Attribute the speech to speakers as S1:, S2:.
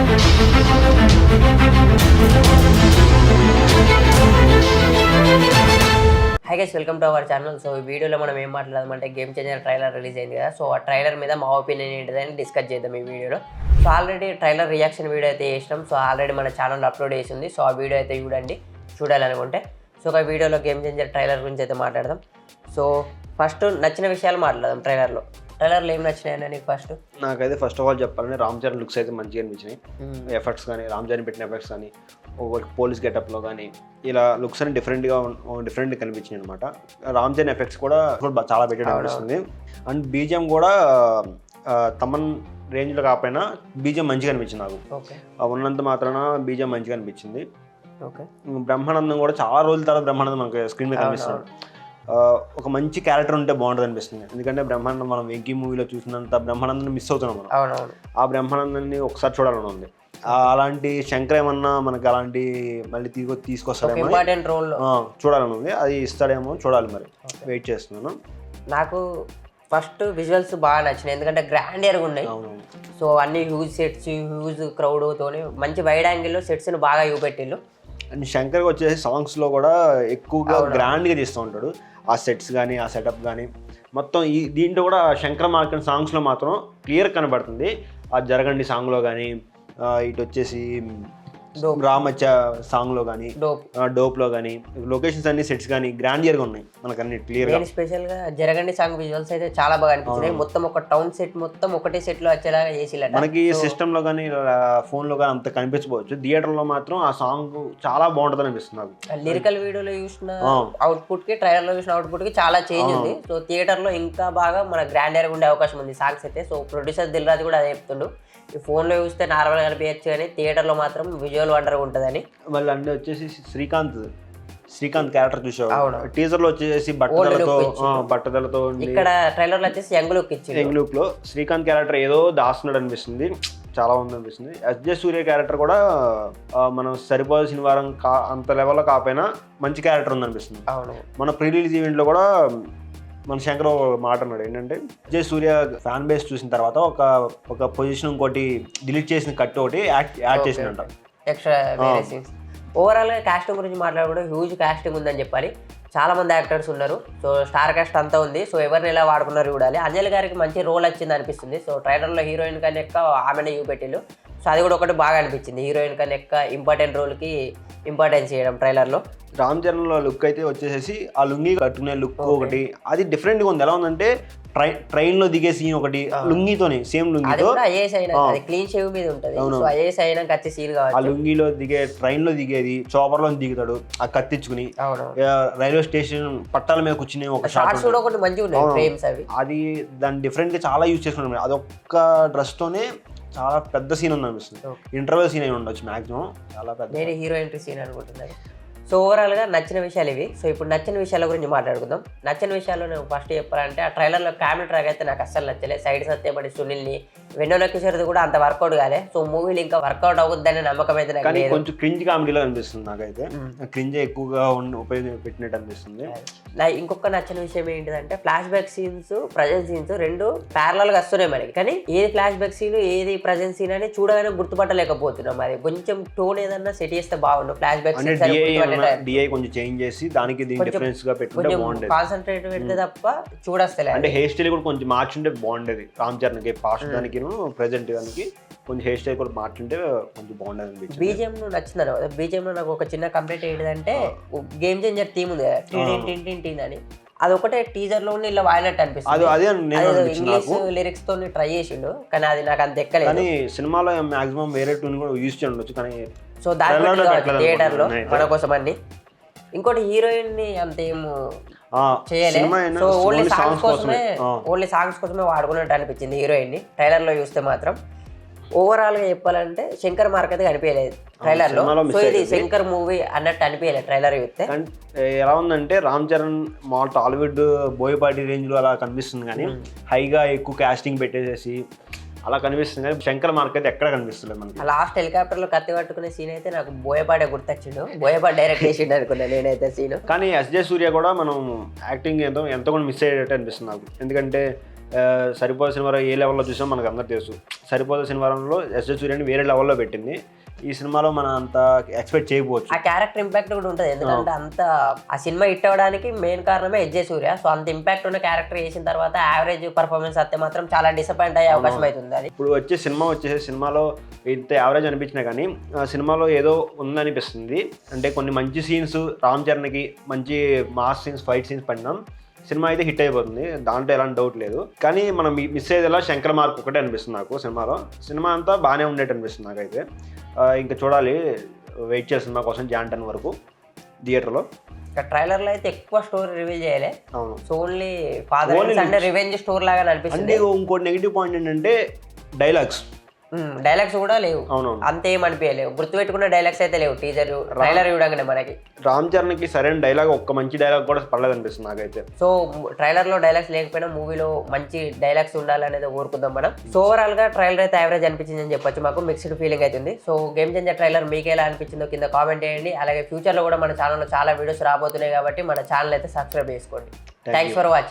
S1: Hi guys, welcome to our channel. So ఈ వీడియోలో మనం ఏం మాట్లాడదామంటే గేమ్ చేంజర్ ట్రైలర్ రిలీజ్ అయింది కదా. సో ఆ ట్రైలర్ మీద మా ఒపీనియన్ ఏంటిదని డిస్కస్ చేద్దాం ఈ వీడియోలో. So already trailer reaction video అయితే చేసినాం. సో ఆల్రెడీ మన ఛానల్లో అప్లోడ్ చేసింది. సో ఆ వీడియో అయితే చూడాలనుకుంటే సో ఒక వీడియోలో గేమ్ చేంజర్ ట్రైలర్ గురించి అయితే మాట్లాడదాం. సో ఫస్ట్ నచ్చిన విషయాలు మాట్లాడదాం. ట్రైలర్లో ఏం నచ్చినాయని నీకు?
S2: నాకైతే ఫస్ట్ ఆఫ్ ఆల్ చెప్పాలంటే రామ్ చరణ్ లుక్స్ అయితే మంచిగా అనిపించినాయి. ఎఫెక్ట్స్ కానీ రామ్ చరణ్ పెట్టిన ఎఫెక్ట్స్ కానీ పోలీస్ గెటప్లో కానీ ఇలా లుక్స్ అని డిఫరెంట్గా కనిపించినాయి అనమాట. రామ్ చరణ్ ఎఫెక్ట్స్ కూడా చాలా బెటర్ అనిపిస్తుంది. అండ్ బీజిఎం కూడా తమన్ రేంజ్లో కాకపోయినా బీజిఎం మంచిగా అనిపించింది నాకు. ఉన్నంత మాత్రాన బీజిఎం మంచిగా అనిపించింది. బ్రహ్మానందం కూడా చాలా రోజుల తర్వాత బ్రహ్మానందం మనకు స్క్రీన్ మీద కనిపిస్తున్నాడు. ఒక మంచి క్యారెక్టర్ ఉంటే బాగుంటుంది అనిపిస్తుంది. ఎందుకంటే బ్రహ్మానందం మనం వెంకీ మూవీలో చూసినంత బ్రహ్మానందాన్ని మిస్ అవుతున్నాం మనం. ఆ బ్రహ్మానందాన్ని ఒకసారి చూడాలని ఉంది. అలాంటి శంకర్ ఏమన్నా మనకి అలాంటి మళ్ళీ తీసుకొస్తాడేమో చూడాలని ఉంది. అది ఇస్తాడేమో చూడాలి, మరి వెయిట్ చేస్తున్నాను.
S1: నాకు ఫస్ట్ విజువల్స్ బాగా నచ్చినాయి, ఎందుకంటే గ్రాండియర్గా ఉన్నాయి. సో అన్ని హ్యూజ్ సెట్స్, హ్యూజ్ క్రౌడ్తో మంచి వైడ్ యాంగిల్లో సెట్స్ని బాగా చూపెట్టిళ్ళు.
S2: అండ్ శంకర్ వచ్చేసి సాంగ్స్లో కూడా ఎక్కువగా గ్రాండ్గా తీస్తూ ఉంటాడు. ఆ సెట్స్ కానీ ఆ సెటప్ కానీ మొత్తం దీంట్లో కూడా శంకర్ మార్కెట్ సాంగ్స్లో మాత్రం క్లియర్ కనబడుతుంది. ఆ జరగండి సాంగ్లో కానీ, ఇటు వచ్చేసి రామచ్చ సాంగ్లో కానీ, డోప్లో కానీ లొకేషన్స్ అన్ని సెట్స్ కానీ గ్రాండియర్గా ఉన్నాయి మనకు అన్ని క్లియర్గా.
S1: స్పెషల్గా జరగండి సాంగ్ విజువల్స్ అయితే చాలా బాగా అనిపించినాయి. మొత్తం ఒక టౌన్ సెట్ మొత్తం ఒకటే సెట్లో వచ్చేలాగా చేసిలట.
S2: మనకి సిస్టంలో కానీ ఫోన్లో కానీ అంత కనిపించవచ్చు. థియేటర్లో మాత్రం ఆ సాంగ్ చాలా బాగుంటుంది అనిపిస్తుంది నాకు.
S1: లిరికల్ వీడియోలో చూసిన అవుట్పుట్కి ట్రైలర్లో చూసిన అవుట్పుట్కి చాలా చేంజ్ ఉంది. సో థియేటర్లో ఇంకా బాగా మన గ్రాండియర్గా ఉండే అవకాశం ఉంది సాంగ్స్ అయితే. సో ప్రొడ్యూసర్ దిల్ రాజు కూడా అదే చెప్తుండు, ఈ ఫోన్లో చూస్తే నార్మల్గా కనిపించచ్చు కానీ థియేటర్లో మాత్రం విజువల్ వండర్గా ఉంటుందని.
S2: మళ్ళీ అన్నీ వచ్చేసి శ్రీకాంత్ క్యారెక్టర్ చూసావు. టీజర్లో వచ్చేసి బట్టలతో
S1: ఇక్కడ ట్రైలర్లో వచ్చేసి యంగ్ లుక్
S2: లో శ్రీకాంత్ క్యారెక్టర్ ఏదో దాస్తున్నాడు అనిపిస్తుంది, చాలా ఉంది అనిపిస్తుంది. ఎస్జే సూర్య క్యారెక్టర్ కూడా మనం సరిపోవాల్సిన వారం అంత లెవెల్లో కాకపోయినా మంచి క్యారెక్టర్ ఉంది అనిపిస్తుంది. మన ప్రీ రిలీజ్ ఈవెంట్లో కూడా మన శంకర్ మాట అన్నాడు ఏంటంటే, విజయ్ సూర్య ఫ్యాన్ బేస్ చూసిన తర్వాత ఒక పొజిషన్ ఇంకోటి డిలీట్ చేసిన కట్ ఒకటి యాడ్ చేసినట్ట
S1: ఎక్స్ట్రా. ఓవరాల్గా కాస్టింగ్ గురించి మాట్లాడకుండా హ్యూజ్ కాస్టింగ్ ఉందని చెప్పాలి. చాలా మంది యాక్టర్స్ ఉన్నారు. సో స్టార్ కాస్ట్ అంతా ఉంది. సో ఎవరిని ఎలా వాడుకున్నారు చూడాలి. అంజలి గారికి మంచి రోల్ వచ్చింది అనిపిస్తుంది. సో ట్రైలర్లో హీరోయిన్ కన్నా ఎక్కువ ఆమెనే చూపెట్టిళ్ళు. సో అది కూడా ఒకటి బాగా అనిపించింది, హీరోయిన్ కన్నా ఎక్కువ ఇంపార్టెంట్ రోల్కి ఇంపార్టెన్స్ చేయడం ట్రైలర్లో.
S2: రామ్ చరణ్లో లుక్ అయితే వచ్చేసి ఆ లుంగి కట్టుకునే లుక్ ఒకటి అది డిఫరెంట్గా ఉంది. ఎలా ఉందంటే ట్రైన్లో దిగే సీన్ ఒకటి లుంగితోనే, సేమ్ లుంగితో
S1: క్లీన్ షేవ్ మీద ఉంటుంది. సీన్
S2: ఆ లుంగిలో దిగే, ట్రైన్లో దిగేది, చాపర్లో దిగుతాడు ఆ కత్తిచ్చుకుని, రైల్వే స్టేషన్ పట్టాల మీద కూర్చుని ఒక షాట్
S1: ఒకటి మంచిగా
S2: అది దాన్ని డిఫరెంట్గా చాలా యూజ్ చేసుకుంటాం. అదొక్క డ్రెస్ తోనే చాలా పెద్ద సీన్ ఉంది అనిపిస్తుంది. ఇంటర్వెల్ సీన్ అయి ఉండొచ్చు మాక్సిమం, చాలా పెద్ద
S1: హీరో ఎంట్రీ సీన్ అనుకుంటున్నారు. సో ఓవరాల్గా నచ్చిన విషయాలు ఇవి. సో ఇప్పుడు నచ్చిన విషయాల గురించి మాట్లాడుకుందాం. నచ్చిన విషయాల్లో నేను ఫస్ట్ చెప్పాలంటే ఆ ట్రైలర్లో కామెడీ ట్రాక్ అయితే నాకు అస్సలు నచ్చలేదు. సైడ్ సత్యపడి సునీల్ని, వెన్నెల కిషోర్ది కూడా అంత వర్కౌట్ కాలే. సో మూవీలు ఇంకా వర్కౌట్ అవుతుందనే నమ్మకం అయితే నాకు లేదు.
S2: కొంచెం క్రింజ్ కామెడీలో అనిపిస్తుంది నాకైతే, క్రింజ్ ఎక్కువగా ఉపయోగపెట్టినట్టు అనిపిస్తుంది.
S1: ఇంకొక నచ్చిన విషయం ఏంటిదంటే flash back scenes, present scenes రెండు ప్యారలల్గా వస్తున్నాయి మనకి. కానీ ఏది ఫ్లాష్ బ్యాక్ సీన్ ఏది ప్రజెంట్ సీన్ అని చూడగానే గుర్తుపట్టలేకపోతున్నాం. మరి కొంచెం టోన్ ఏదన్నా సెట్ చేస్తే బాగుండు. ఫ్లాష్ బ్యాక్ సీన్స్
S2: డిఐ కొంచెం చేంజ్ చేసి దానికి డిఫరెన్స్ గా పెట్టుకుంటే బాగుండేది.
S1: కాన్సంట్రేట్ పెడితే తప్ప చూడస్తలే.
S2: అంటే హెయిర్ స్టైల్ కూడా కొంచెం మార్చుంటే బాగుండేది. రామ్ చరణ్ కి పాస్ట్ దానికి ప్రెజెంట్ దానికి కొంచెం హెయిర్ స్టైల్ కూడా మార్చుంటే కొంచెం బాగుండేది.
S1: బీజిఎం నచ్చింది. బీజిఎం లో నాకు ఒక చిన్న కంప్లైంట్ ఏంటిదంటే గేమ్ చేంజర్ థీమ్ ఉంది కదా, టీన్ అని, అదొకటే టీజర్ లో ఇలా వాయినట్టు అనిపిస్తుంది. ఇంగ్లీష్ లిరిక్స్ తో ట్రై చేసిండు కానీ అది నాకు అంత ఎక్కలేదు. కానీ
S2: సినిమాలో మాక్సిమం వేరే ట్యూన్ కూడా యూజ్ చేసి ఉండొచ్చు. కానీ
S1: సో దాని థియేటర్ లో మన కోసం అన్ని. ఇంకోటి హీరోయిన్ ని అంతేమో చేయలేదు. సో ఓన్లీ సాంగ్స్ కోసమే వాడుకున్నట్టు అనిపించింది హీరోయిన్ ని ట్రైలర్ లో చూస్తే మాత్రం. ఓవరాల్ గా చెప్పాలంటే శంకర్ మార్క్ అయితే కనిపించలేదు ట్రైలర్ లో. సో ఇది శంకర్ మూవీ అన్నట్టు అనిపించలేదు ట్రైలర్ చూస్తే.
S2: ఎలా ఉందంటే రామ్ చరణ్ మాల్ టాలీవుడ్ బోయపాటి రేంజ్ లో అలా కనిపిస్తుంది, కానీ హైగా ఎక్కువ కాస్టింగ్ పెట్టేసేసి అలా కనిపిస్తుంది. కానీ శంకర్ మార్క్ అయితే ఎక్కడ కనిపిస్తుంది మనకి.
S1: లాస్ట్ హెలికాప్టర్ లో కత్తి పట్టుకునే సీన్ అయితే నాకు బోయపాడే గుర్తొచ్చిండు. బోయపాటి డైరెక్ట్ చేసిండు అనుకున్నా నేనైతే సీన్.
S2: కానీ ఎస్జే సూర్య కూడా మనం యాక్టింగ్ ఎంతో కూడా మిస్ అయ్యేటట్టు అనిపిస్తుంది నాకు. ఎందుకంటే సరిపోద సినిమా ఏ లెవెల్లో చూసామో మనకు అందరూ తెలుసు. సరిపోద సినిమాలో ఎస్జే సూర్యని వేరే లెవెల్లో పెట్టింది. ఈ సినిమాలో మనం అంత ఎక్స్పెక్ట్ చేయకపోవచ్చు.
S1: ఆ క్యారెక్టర్ ఇంపాక్ట్ కూడా ఉంటుంది, ఎందుకంటే అంత ఆ సినిమా హిట్ అవ్వడానికి మెయిన్ కారణమే ఎస్జే సూర్య. సో అంత ఇంపాక్ట్ ఉన్న క్యారెక్టర్ చేసిన తర్వాత యావరేజ్ పర్ఫార్మెన్స్ అయితే మాత్రం చాలా డిసప్పాయింట్ అయ్యే అవకాశం అవుతుంది. అది
S2: ఇప్పుడు వచ్చే సినిమాలో ఇంత యావరేజ్ అనిపించినా కానీ ఆ సినిమాలో ఏదో ఉందనిపిస్తుంది. అంటే కొన్ని మంచి సీన్స్, రామ్ చరణ్కి మంచి మాస్ సీన్స్, ఫైట్ సీన్స్ పడినాం, సినిమా అయితే హిట్ అయిపోతుంది, దాంట్లో ఎలాంటి డౌట్ లేదు. కానీ మనం మిస్ అయ్యేదిలా శంకర్ మార్క్ ఒకటే అనిపిస్తుంది నాకు సినిమాలో. సినిమా అంతా బాగానే ఉండేట్టు అనిపిస్తుంది నాకైతే. ఇంకా చూడాలి, వెయిట్ చేయాలి సినిమా కోసం జాన్ 10 వరకు థియేటర్లో.
S1: ట్రైలర్లో అయితే ఎక్కువ స్టోరీ రివీల్ చేయలే.
S2: అవును,
S1: సో ఓన్లీ ఫాదర్ అంటే రివెంజ్ స్టోరీ లాగా అనిపిస్తుంది.
S2: అంటే ఇంకోటి నెగిటివ్ పాయింట్ ఏంటంటే
S1: డైలాగ్స్ కూడా లేవు,
S2: అవునవును,
S1: అంతేం అనిపించలేవు. గుర్తుపెట్టుకున్న డైలాగ్స్ అయితే లేవు టీజర్ ట్రైలర్ చూడగానే మనకి.
S2: రామ్ చరణ్కి సరైన డైలాగ్, ఒక్క మంచి డైలాగ్ కూడా పడలేదు అనిపిస్తుంది నాకైతే.
S1: సో ట్రైలర్లో డైలాగ్స్ లేకపోయినా మూవీలో మంచి డైలాగ్స్ ఉండాలనేది కోరుకుందాం మనం. సో ఓవరాల్గా ట్రైలర్ అయితే యావరేజ్ అనిపించింది అని చెప్పొచ్చు, మాకు మిక్స్డ్ ఫీలింగ్ అవుతుంది. సో గేమ్ చేంజర్ ట్రైలర్ మీకు ఎలా అనిపించిందో కింద కామెంట్ చేయండి. అలాగే ఫ్యూచర్లో కూడా మన ఛానల్లో చాలా వీడియోస్ రాబోతున్నాయి కాబట్టి మన ఛానల్ అయితే సబ్స్క్రైబ్ చేసుకోండి. Thanks for watching.